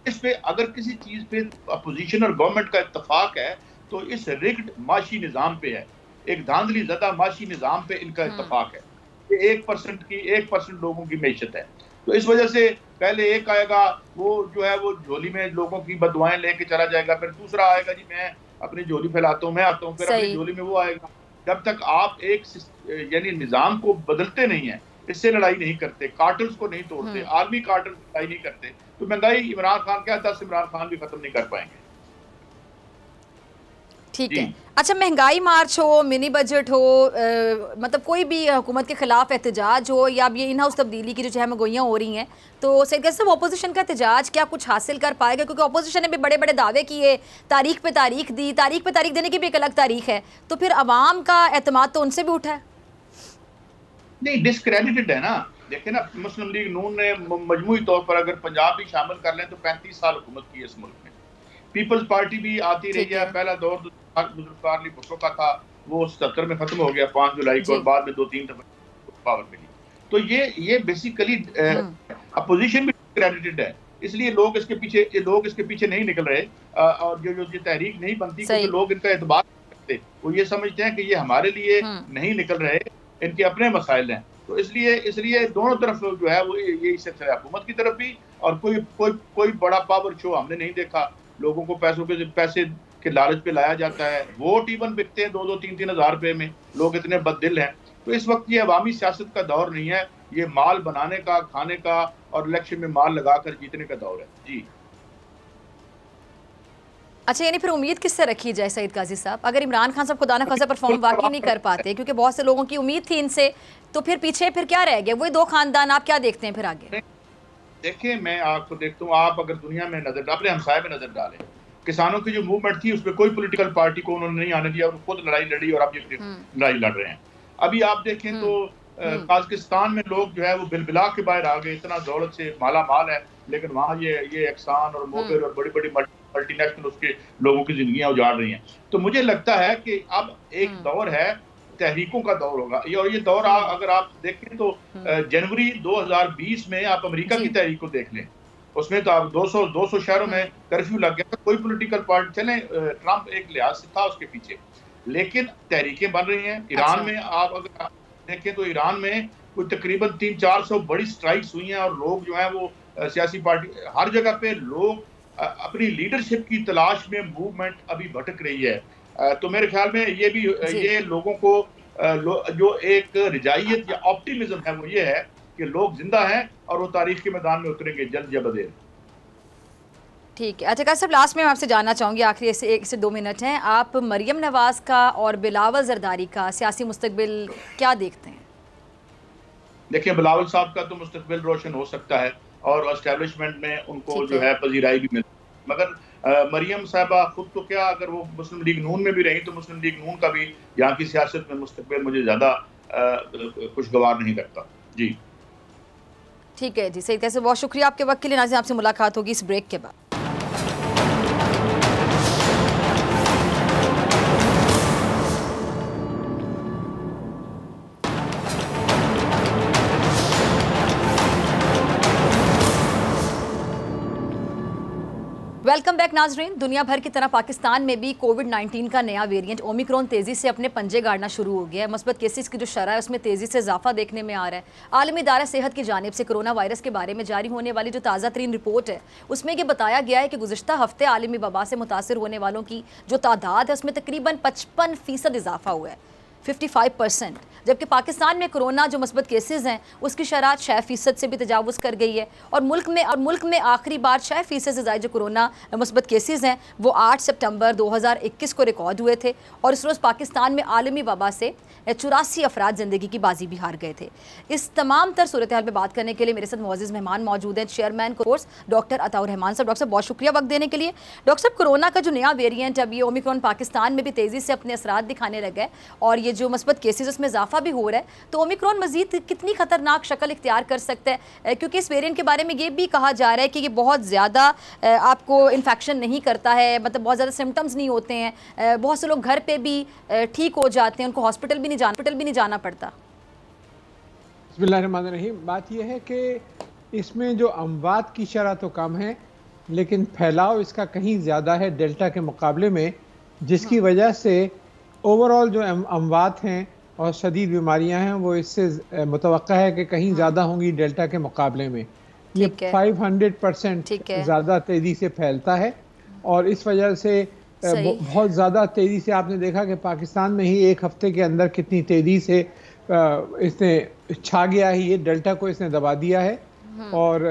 इस पे अगर किसी चीज पे अपोजिशन और गवर्नमेंट का इत्तेफाक है तो इस रिग्ड माशी निज़ाम पे है, एक धांधली ज़दा माशी निज़ाम पे इनका इत्तेफाक है। ये 1% लोगों की मैशत है। तो इस वजह से पहले एक आएगा वो जो है वो झोली में लोगों की बदुआएं लेके चला जाएगा, फिर दूसरा आएगा जी मैं अपनी झोली फैलाता हूँ, मैं आता हूँ, फिर अपनी झोली में वो आएगा। जब तक आप एक यानी निज़ाम को बदलते नहीं है, इससे लड़ाई नहीं करते, कार्टल्स को नहीं तोड़ते, आर्मी कार्टल्स लड़ाई नहीं करते, तो महंगाई इमरान खान क्या 10 इमरान खान भी खत्म नहीं कर पाएंगे। ठीक है। अच्छा, महंगाई मार्च हो, मिनी बजट हो, मतलब कोई भी हुकूमत के खिलाफ एहतजाज हो या अब ये इन हाउस तब्दीली की जो चहम गोइयाँ हो रही हैं, तो सैयद कैसर साहब अपोजिशन का एहतजाज क्या कुछ हासिल कर पाएगा? क्योंकि अपोजिशन ने भी बड़े बड़े दावे किए, तारीख पे तारीख दी, तारीख पे तारीख देने की भी एक अलग तारीख है, तो फिर अवाम का एतमाद तो उनसे भी उठा है। नहीं, डिस्क्रेडिटेड है ना। देखे ना, मुस्लिम लीग नून ने मजमूई तौर पर अगर पंजाब भी शामिल कर लें तो 35 साल हुकूमत की इस मुल्क में। पीपल्स पार्टी भी आती रही है, पहला दौर जुल्फ़िकार अली भुट्टो का था, वो 77 में खत्म हो गया 5 जुलाई को, और बाद में 2-3 दफा पावर मिली। तो ये बेसिकली अपोजिशन भी क्रेडिटेड है, इसलिए लोग इसके पीछे नहीं निकल रहे, और जो ये तहरीक नहीं बनती क्योंकि लोग इनका एतबार करते, वो ये समझते हैं कि ये हमारे लिए नहीं निकल रहे, इनके अपने मसाइल हैं। तो इसलिए दोनों तरफ जो है वो ये इससे हुकूमत की तरफ भी, और कोई बड़ा पावर शो हमने नहीं देखा। लोगों को पैसे के लालच पे लाया जाता है, वोट इवन बिकते हैं 2-2, 3-3 हज़ार रुपए में, लोग इतने बददिल हैं। तो इस वक्त ये अवामी सियासत का दौर नहीं है, ये माल बनाने का, खाने का और इलेक्शन में माल लगाकर जीतने का दौर है। जी अच्छा, यानी फिर उम्मीद किससे रखी जाए सईद काजी साहब? अगर इमरान खान साहब खुदा न खासा परफॉर्म वाकई नहीं कर पाते, क्योंकि बहुत से लोगों की उम्मीद थी इनसे, तो फिर पीछे फिर क्या रह गया? वही 2 खानदान, आप क्या देखते हैं फिर आगे? देखिए, मैं आपको देखता हूँ, आप अगर दुनिया में नजर अपने हमसाये में नजर डालें, किसानों की जो मूवमेंट थी उसमें कोई पॉलिटिकल पार्टी को उन्होंने नहीं आने दिया, और खुद लड़ाई लड़ी और अब ये लड़ाई लड़ रहे हैं। अभी आप देखें तो पाकिस्तान में लोग जो है वो बिलबिला के बाहर आ गए, इतना दौलत से माला माल है, लेकिन वहाँ ये एक्सान और मोबिल और बड़ी बड़ी मल्टीनेशनल उसके लोगों की जिंदगियां उजाड़ रही हैं। तो मुझे लगता है कि अब एक दौर है, तहरीकों का दौर होगा, और ये दौर अगर आप देखें तो जनवरी 2020 में आप अमेरिका की तहरीक को देख लें, उसमें तो आप 200 शहरों में कर्फ्यू लग गया था। कोई पॉलिटिकल पार्टी, चले ट्रंप एक लिहाज से था उसके पीछे, लेकिन तहरीकें बन रही हैं। ईरान में आप अगर देखें तो ईरान में कोई तकरीबन 300-400 बड़ी स्ट्राइक्स हुई हैं, और लोग जो है वो सियासी पार्टी, हर जगह पे लोग अपनी लीडरशिप की तलाश में मूवमेंट अभी भटक रही है। तो मेरे ख्याल में ये भी ये लोगों को जो एक रिजाइयत या ऑप्टिमिज्म है वो ये है कि लोग जिंदा हैं और वो तारीख के मैदान में उतरेंगे जल्द या बदेर। ठीक है। अच्छा साहब, लास्ट में मैं आपसे जानना चाहूँगी, आखिरी 1 से 2 मिनट हैं, आप मरियम नवाज का और बिलावल जरदारी का सियासी मुस्तकबिल क्या देखते हैं? देखिए, बिलावल साहब का तो मुस्तकबिल रोशन हो सकता है और एस्टेब्लिशमेंट में उनको जो है पजीराई भी मिलती है, मगर मरियम साहबा खुद तो क्या, अगर वो मुस्लिम लीग नून में भी रही तो मुस्लिम लीग नून का भी यहाँ की सियासत में मुस्तकबिल मुझे ज़्यादा खुशगवार नहीं लगता। जी ठीक है जी, सही कैसे, बहुत शुक्रिया आपके वक्त के लिए। नाज़रीन, आपसे मुलाकात होगी इस ब्रेक के बाद। वेलकम बैक नाजरीन। दुनिया भर की तरह पाकिस्तान में भी कोविड-19 का नया वेरिएंट ओमिक्रॉन तेज़ी से अपने पंजे गाड़ना शुरू हो गया है। मुस्बत केसेस की जो शरह है उसमें तेज़ी से इजाफा देखने में आ रहा है। आलमी इदारा सेहत की जानिब से कोरोना वायरस के बारे में जारी होने वाली जो ताज़ा तरीन रिपोर्ट है उसमें यह बताया गया है कि गुज़िश्ता हफ्ते आलमी वबा से मुतासर होने वालों की जो तादाद है उसमें तकरीबन 55% इजाफा हुआ है, 55%, जबकि पाकिस्तान में कोरोना जो मुस्बत केसेस हैं उसकी शरह 6% से भी तजावुज़ कर गई है। और मुल्क में आखिरी बार 6% से ज़्यादा जो कोरोना मुस्बत केसेस हैं वो 8 सितंबर 2021 को रिकॉर्ड हुए थे, और इस रोज़ पाकिस्तान में आलमी वबा से 84 अफराद ज़िंदगी की बाजी भी हार गए थे। इस तमाम तर सूरत हाल में बात करने के लिए मेरे साथ मुअज़्ज़िज़ मेहमान मौजूद हैं, chairman course doctor Ataur Rahman साहब। डॉक्टर साहब, बहुत शुक्रिया वक्त देने के लिए। डॉक्टर साहब, कोरोना का जो नया वेरिएंट अब ये ओमिक्रॉन पाकिस्तान में भी तेज़ी से अपने असरात दिखाने लगा है, और ये जो मस्बत केसेस उसमें इजाफा भी हो रहा है, तो ओमिक्रॉन मजीद कितनी खतरनाक शक्ल इख्तियार कर सकता है? क्योंकि इस वेरिएंट के बारे में ये भी कहा जा रहा है कि ये बहुत ज़्यादा आपको इन्फेक्शन नहीं करता है, मतलब बहुत ज़्यादा सिम्टम्स नहीं होते हैं, बहुत से लोग घर पे भी ठीक हो जाते हैं, उनको हॉस्पिटल भी नहीं जाना पड़ता। बिस्मिल्लाहिर्रहमानिर्रहीम। बात यह है कि इसमें जो अमवात की शरह तो कम है, लेकिन फैलाव इसका कहीं ज़्यादा है डेल्टा के मुकाबले में, जिसकी वजह से ओवरऑल जो अमवात हैं और शदीद बीमारियां हैं वो इससे मुतवक्का है कि कहीं ज़्यादा होंगी डेल्टा के मुकाबले में। ये 500% ज़्यादा तेज़ी से फैलता है और इस वजह से बहुत ज़्यादा तेज़ी से आपने देखा कि पाकिस्तान में ही एक हफ्ते के अंदर कितनी तेज़ी से इसने छा गया है, ये डेल्टा को इसने दबा दिया है। और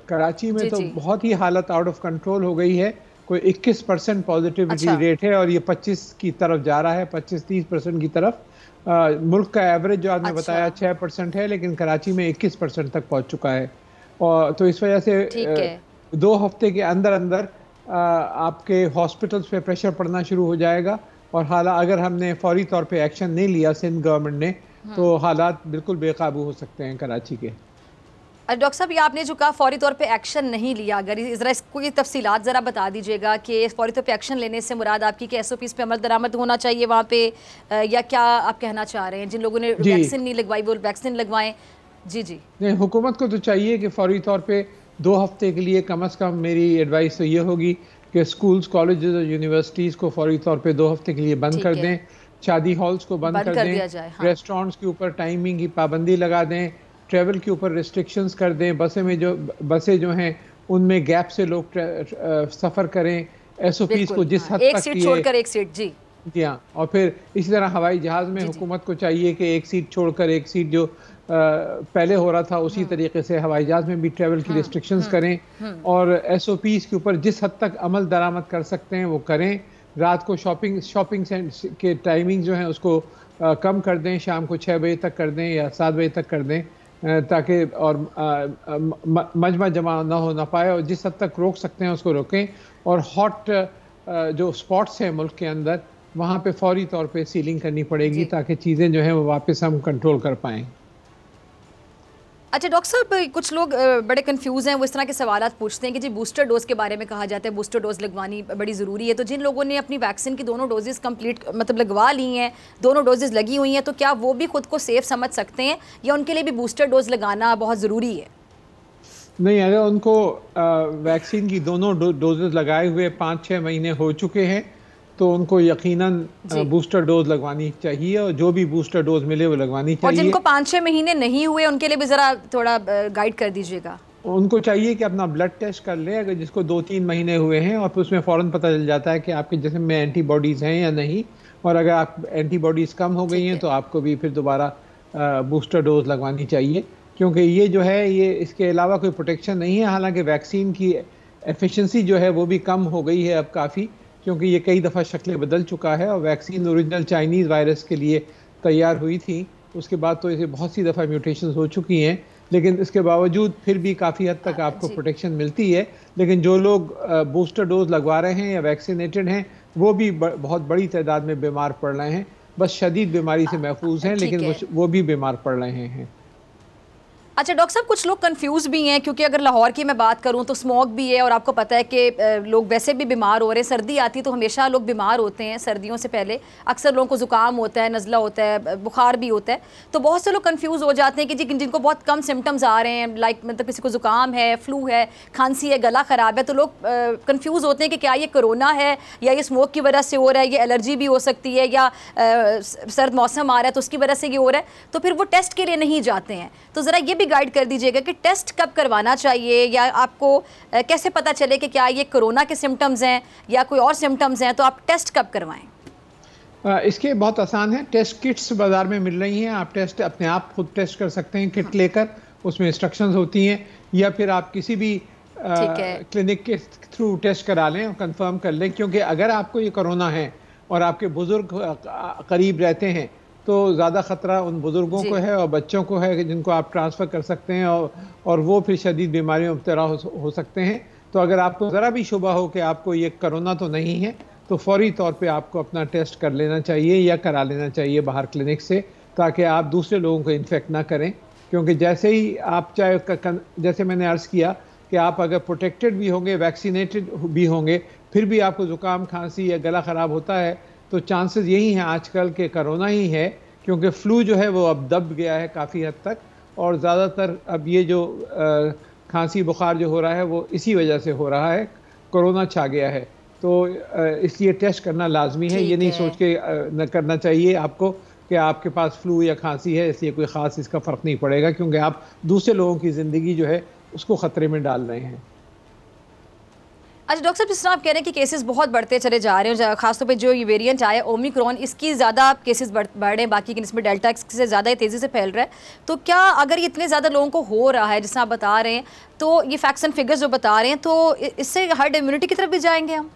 कराची में तो बहुत ही हालत आउट ऑफ कंट्रोल हो गई है, कोई 21% पॉजिटिविटी रेट है और ये 25 की तरफ जा रहा है, 25-30% की तरफ। मुल्क का एवरेज जो आपने बताया 6% है, लेकिन कराची में 21% तक पहुंच चुका है। और तो इस वजह से 2 हफ्ते के अंदर अंदर आपके हॉस्पिटल्स पे प्रेशर पड़ना शुरू हो जाएगा और हालात अगर हमने फौरी तौर पे एक्शन नहीं लिया सिंध गवर्नमेंट ने, तो हालात बिल्कुल बेकाबू हो सकते हैं कराची के। डॉक्टर साहब, ये आपने जो कहा फौरी तौर पे एक्शन नहीं लिया, अगर ज़रा इसको ये तफसीलात ज़रा बता दीजिएगा कि फौरी तौर पे एक्शन लेने से मुराद आपकी कि SOPs पे अमल दरामद होना चाहिए वहाँ पे, या क्या आप कहना चाह रहे हैं जिन लोगों ने वैक्सीन नहीं लगवाई वो वैक्सीन लगवाएं? जी नहीं, हुकूमत को तो चाहिए कि फौरी तौर पर 2 हफ्ते के लिए कम अज़ कम, मेरी एडवाइस तो ये होगी कि स्कूल्स, कॉलेजेस और यूनिवर्सिटीज़ को फौरी तौर पर 2 हफ्ते के लिए बंद कर दें, शादी हॉल्स को बंद कर दें, रेस्टोरेंट्स के ऊपर टाइमिंग की पाबंदी लगा दें, ट्रैवल के ऊपर रिस्ट्रिक्शंस कर दें, बसें जो हैं उनमें गैप से लोग सफ़र करें, SOPs को जिस हद तक एक सीट छोड़कर एक सीट, जी हाँ। और फिर इसी तरह हवाई जहाज़ में हुकूमत को चाहिए कि एक सीट छोड़कर एक सीट जो पहले हो रहा था उसी तरीके से हवाई जहाज़ में भी ट्रैवल की रिस्ट्रिक्शंस करें और SOPs के ऊपर जिस हद तक अमल दरामद कर सकते हैं वो करें। रात को शॉपिंग के टाइमिंग जो है उसको कम कर दें, शाम को 6 बजे तक कर दें या 7 बजे तक कर दें, ताकि और मजमा जमा ना पाए, और जिस हद तक रोक सकते हैं उसको रोकें। और हॉट जो स्पॉट्स हैं मुल्क के अंदर, वहाँ पे फौरी तौर पे सीलिंग करनी पड़ेगी ताकि चीज़ें जो हैं वो वापस हम कंट्रोल कर पाएँ। अच्छा डॉक्टर साहब, कुछ लोग बड़े कंफ्यूज हैं, वो इस तरह के सवाल पूछते हैं कि जी बूस्टर डोज के बारे में कहा जाता है बूस्टर डोज लगवानी बड़ी ज़रूरी है, तो जिन लोगों ने अपनी वैक्सीन की दोनों डोजेज़ कंप्लीट मतलब लगवा ली हैं, दोनों डोजेज़ लगी हुई हैं, तो क्या वो भी खुद को सेफ समझ सकते हैं या उनके लिए भी बूस्टर डोज लगाना बहुत ज़रूरी है? नहीं, अगर उनको वैक्सीन की दोनों डोजेज़ लगाए हुए 5-6 महीने हो चुके हैं तो उनको यकीनन बूस्टर डोज लगवानी चाहिए, और जो भी बूस्टर डोज मिले वो लगवानी चाहिए। और जिनको 5-6 महीने नहीं हुए उनके लिए भी ज़रा थोड़ा गाइड कर दीजिएगा। उनको चाहिए कि अपना ब्लड टेस्ट कर लें, अगर जिसको 2-3 महीने हुए हैं, और फिर उसमें फ़ौरन पता चल जाता है कि आपके जिस्म में एंटीबॉडीज़ हैं या नहीं, और अगर आप एंटीबॉडीज़ कम हो गई हैं तो आपको भी फिर दोबारा बूस्टर डोज लगवानी चाहिए, क्योंकि ये जो है ये इसके अलावा कोई प्रोटेक्शन नहीं है। हालांकि वैक्सीन की एफिशिएंसी जो है वो भी कम हो गई है अब काफ़ी, क्योंकि ये कई दफ़ा शक्लें बदल चुका है, और वैक्सीन ओरिजिनल चाइनीज़ वायरस के लिए तैयार हुई थी, उसके बाद तो इसे बहुत सी दफ़ा म्यूटेशंस हो चुकी हैं, लेकिन इसके बावजूद फिर भी काफ़ी हद तक आपको प्रोटेक्शन मिलती है। लेकिन जो लोग बूस्टर डोज लगवा रहे हैं या वैक्सीनेटेड हैं वो भी बहुत बड़ी तादाद में बीमार पड़ रहे हैं, बस शदीद बीमारी से महफूज हैं लेकिन वो भी बीमार पड़ रहे हैं। अच्छा डॉक्टर साहब, कुछ लोग कंफ्यूज भी हैं क्योंकि अगर लाहौर की मैं बात करूं तो स्मॉग भी है और आपको पता है कि लोग वैसे भी बीमार हो रहे हैं, सर्दी आती है तो हमेशा लोग बीमार होते हैं, सर्दियों से पहले अक्सर लोगों को ज़ुकाम होता है, नज़ला होता है, बुखार भी होता है, तो बहुत से लोग कंफ्यूज हो जाते हैं कि जिनको बहुत कम सिम्टम्स आ रहे हैं, लाइक मतलब किसी को ज़ुकाम है, फ्लू है, खांसी है, गला ख़राब है, तो लोग कन्फ्यूज़ होते हैं कि क्या ये कोरोना है या ये स्मोक की वजह से हो रहा है, ये एलर्जी भी हो सकती है या सर्द मौसम आ रहा है तो उसकी वजह से ये हो रहा है, तो फिर वो टेस्ट के लिए नहीं जाते हैं। तो ज़रा ये भी गाइड कर दीजिएगा कि टेस्ट कब करवाना चाहिए, या आपको कैसे पता चले कि क्या ये कोरोना के सिम्टम्स हैं या कोई और सिम्टम्स हैं, तो आप टेस्ट कब करवाएं? इसके बहुत आसान है, टेस्ट किट्स बाज़ार में मिल रही हैं, आप टेस्ट अपने आप खुद टेस्ट कर सकते हैं किट लेकर, उसमें इंस्ट्रक्शंस होती हैं, या फिर आप किसी भी क्लिनिक के थ्रू टेस्ट करा लें और कंफर्म कर लें, क्योंकि अगर आपको ये कोरोना है और आपके बुज़ुर्ग करीब रहते हैं तो ज़्यादा ख़तरा उन बुज़ुर्गों को है और बच्चों को है जिनको आप ट्रांसफ़र कर सकते हैं, और वो फिर शदीद बीमारियों में मुब्तला हो सकते हैं। तो अगर आपको ज़रा भी शुबा हो कि आपको ये कोरोना तो नहीं है तो फौरी तौर पे आपको अपना टेस्ट कर लेना चाहिए या करा लेना चाहिए बाहर क्लिनिक से, ताकि आप दूसरे लोगों को इन्फेक्ट ना करें। क्योंकि जैसे ही आप जैसे मैंने अर्ज़ किया कि आप अगर प्रोटेक्टेड भी होंगे, वैक्सीनेटेड भी होंगे, फिर भी आपको ज़ुकाम, खांसी या गला ख़राब होता है, तो चांसेस यही हैं आजकल के कोरोना ही है, क्योंकि फ्लू जो है वो अब दब गया है काफ़ी हद तक, और ज़्यादातर अब ये जो खांसी बुखार जो हो रहा है वो इसी वजह से हो रहा है, कोरोना छा गया है। तो इसलिए टेस्ट करना लाजमी है। ये नहीं सोच के न करना चाहिए आपको कि आपके पास फ्लू या खांसी है इसलिए कोई ख़ास इसका फ़र्क नहीं पड़ेगा, क्योंकि आप दूसरे लोगों की ज़िंदगी जो है उसको ख़तरे में डाल रहे हैं। अच्छा डॉक्टर साहब, जिस तरह आप कह रहे हैं कि केसेस बहुत बढ़ते चले जा रहे हैं, खासतौर पे जो ये वेरिएंट आया ओमिक्रॉन, इसकी ज़्यादा केसेस बढ़ रहे हैं, बाकी इसमें डेल्टा से ज़्यादा तेज़ी से फैल रहा है, तो क्या अगर ये इतने ज़्यादा लोगों को हो रहा है जिस आप बता रहे हैं, तो ये फैक्ट्स एंड फिगर्स जो बता रहे हैं, तो इससे हर्ड इम्यूनिटी की तरफ भी जाएंगे हम?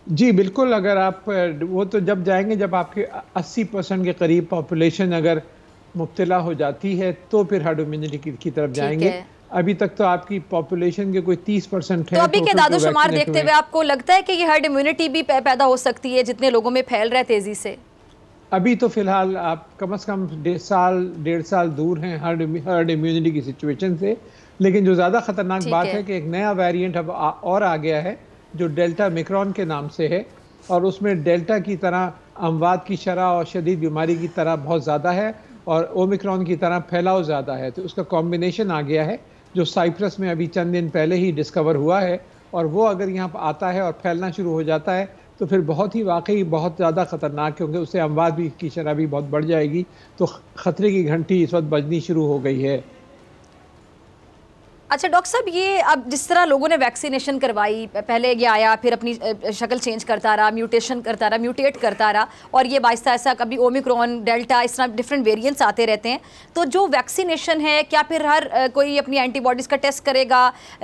जी बिल्कुल, अगर आप वो तो जब जाएंगे जब आपके 80% के करीब पॉपुलेशन अगर मुब्तला हो जाती है तो फिर हर्ड इम्यूनिटी की तरफ जाएंगे। अभी तक तो आपकी पॉपुलेशन के कोई 30% है। तो अभी के दादोशुमार देखते हुए आपको लगता है कि ये हर्ड इम्यूनिटी भी पैदा हो सकती है जितने लोगों में फैल रहा है तेजी से? अभी तो फिलहाल आप कम से कम 1.5 साल दूर हैं हर्ड इम्यूनिटी की सिचुएशन से, लेकिन जो ज़्यादा ख़तरनाक बात है कि एक नया वेरिएंट अब और आ गया है जो डेल्टा मिक्रॉन के नाम से है, और उसमें डेल्टा की तरह अमवात की शरह और शदीद बीमारी की तरह बहुत ज़्यादा है और ओमिक्रॉन की तरह फैलाव ज़्यादा है। तो उसका कॉम्बिनेशन आ गया है जो साइप्रस में अभी चंद दिन पहले ही डिस्कवर हुआ है, और वो अगर यहाँ पर आता है और फैलना शुरू हो जाता है तो फिर बहुत ही वाकई बहुत ज़्यादा ख़तरनाक, क्योंकि उससे अमवात भी की शरह भी बहुत बढ़ जाएगी। तो ख़तरे की घंटी इस वक्त बजनी शुरू हो गई है। अच्छा डॉक्टर साहब, ये अब जिस तरह लोगों ने वैक्सीनेशन करवाई, पहले ये आया फिर अपनी शक्ल चेंज करता रहा, म्यूटेशन करता रहा, म्यूटेट करता रहा, और ये बाइस्ता ऐसा कभी ओमिक्रॉन, डेल्टा, इस तरह डिफरेंट वेरिएंट्स आते रहते हैं। तो जो वैक्सीनेशन है, क्या फिर हर कोई अपनी एंटीबॉडीज़ का टेस्ट करेगा,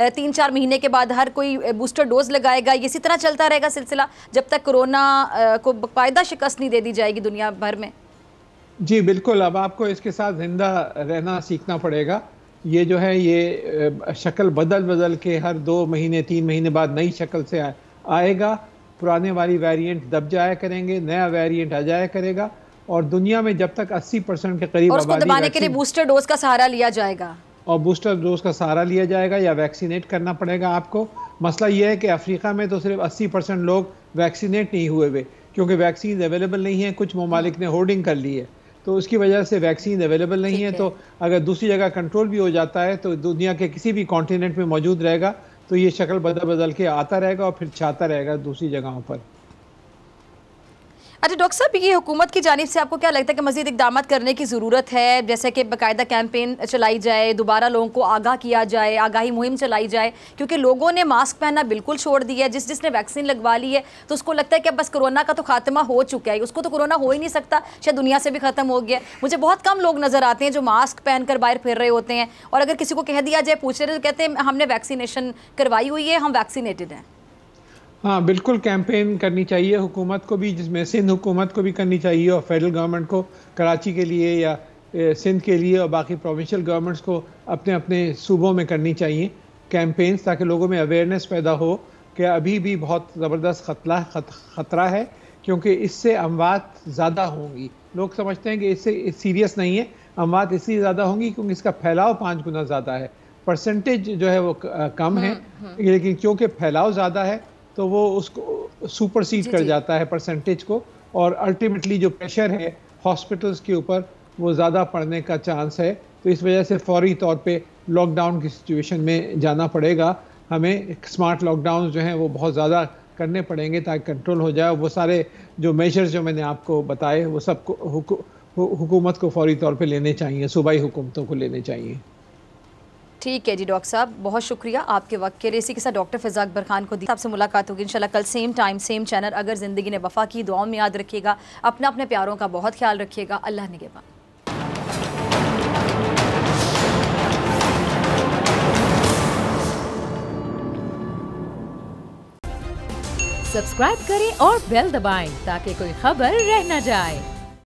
3-4 महीने के बाद हर कोई बूस्टर डोज लगाएगा, इसी तरह चलता रहेगा सिलसिला जब तक कोरोना को बाकायदा शिकस्त नहीं दे दी जाएगी दुनिया भर में? जी बिल्कुल, अब आपको इसके साथ जिंदा रहना सीखना पड़ेगा। ये जो है ये शक्ल बदल के हर 2 महीने 3 महीने बाद नई शक्ल से आएगा। पुराने वाली वेरिएंट दब जाया करेंगे, नया वेरिएंट आ जाया करेगा, और दुनिया में जब तक 80% के करीब और उसको दबाने के लिए बूस्टर डोज का सहारा लिया जाएगा, और बूस्टर डोज का सहारा लिया जाएगा या वैक्सीनेट करना पड़ेगा आपको। मसला ये है कि अफ्रीका में तो सिर्फ 80% लोग वैक्सीनेट नहीं हुए हुए, क्योंकि वैक्सीन अवेलेबल नहीं है। कुछ ममालिक ने होर्डिंग कर ली है, तो उसकी वजह से वैक्सीन अवेलेबल नहीं है। तो अगर दूसरी जगह कंट्रोल भी हो जाता है तो दुनिया के किसी भी कॉन्टिनेंट में मौजूद रहेगा, तो ये शक्ल बदल के आता रहेगा और फिर छाता रहेगा दूसरी जगहों पर। अच्छा डॉक्टर साहब, ये हुकूमत की जानिब से आपको क्या लगता है कि मज़ीद इक़दाम करने की ज़रूरत है, जैसे कि बाकायदा कैंपेन चलाई जाए, दोबारा लोगों को आगाह किया जाए, आगाही मुहिम चलाई जाए, क्योंकि लोगों ने मास्क पहनना बिल्कुल छोड़ दिया है। जिसने वैक्सीन लगवा ली है तो उसको लगता है कि अब बस कोरोना का तो खात्मा हो चुका है, उसको तो कोरोना हो ही नहीं सकता, शायद दुनिया से भी ख़त्म हो गया। मुझे बहुत कम लोग नज़र आते हैं जो मास्क पहन कर बाहर फिर रहे होते हैं, और अगर किसी को कह दिया जाए, पूछ रहे तो कहते हैं हमने वैक्सीनेशन करवाई हुई है, हम वैक्सीनेटेड हैं। हाँ बिल्कुल, कैंपेन करनी चाहिए हुकूमत को भी, जिसमें सिंध हुकूमत को भी करनी चाहिए और फेडरल गवर्नमेंट को कराची के लिए या सिंध के लिए, और बाकी प्रोविंशियल गवर्नमेंट्स को अपने अपने सूबों में करनी चाहिए कैंपेन्स, ताकि लोगों में अवेयरनेस पैदा हो कि अभी भी बहुत ज़बरदस्त ख़तरा है, क्योंकि इससे अमवात ज़्यादा होंगी। लोग समझते हैं कि इससे सीरियस नहीं है, अमवात इसलिए ज़्यादा होंगी क्योंकि इसका फैलाव 5 गुना ज़्यादा है। परसेंटेज जो है वो कम है, लेकिन क्योंकि फैलाव ज़्यादा है तो वो उसको सुपरसीड कर जाता है परसेंटेज को, और अल्टीमेटली जो प्रेशर है हॉस्पिटल्स के ऊपर वो ज़्यादा पड़ने का चांस है। तो इस वजह से फौरी तौर पे लॉकडाउन की सिचुएशन में जाना पड़ेगा हमें। स्मार्ट लॉकडाउन जो हैं वो बहुत ज़्यादा करने पड़ेंगे ताकि कंट्रोल हो जाए। वो सारे जो मेजर्स जो मैंने आपको बताए वो सब हुकूमत को फौरी तौर पे लेने चाहिए, सूबाई हुकूमतों को लेने चाहिए। ठीक है जी डॉक्टर साहब, बहुत शुक्रिया आपके वक्त के लिए। इसी के साथ डॉक्टर फ़िज़ा अकबर खान को आपसे मुलाकात होगी इंशाल्लाह कल सेम टाइम सेम चैनल। अगर ज़िंदगी ने वफ़ा की, दुआओं में याद रखिएगा, अपने प्यारों का बहुत ख्याल रखिएगा। अल्लाह निगहबान। सब्सक्राइब करें और बेल दबाएं ताकि कोई खबर रह न जाए।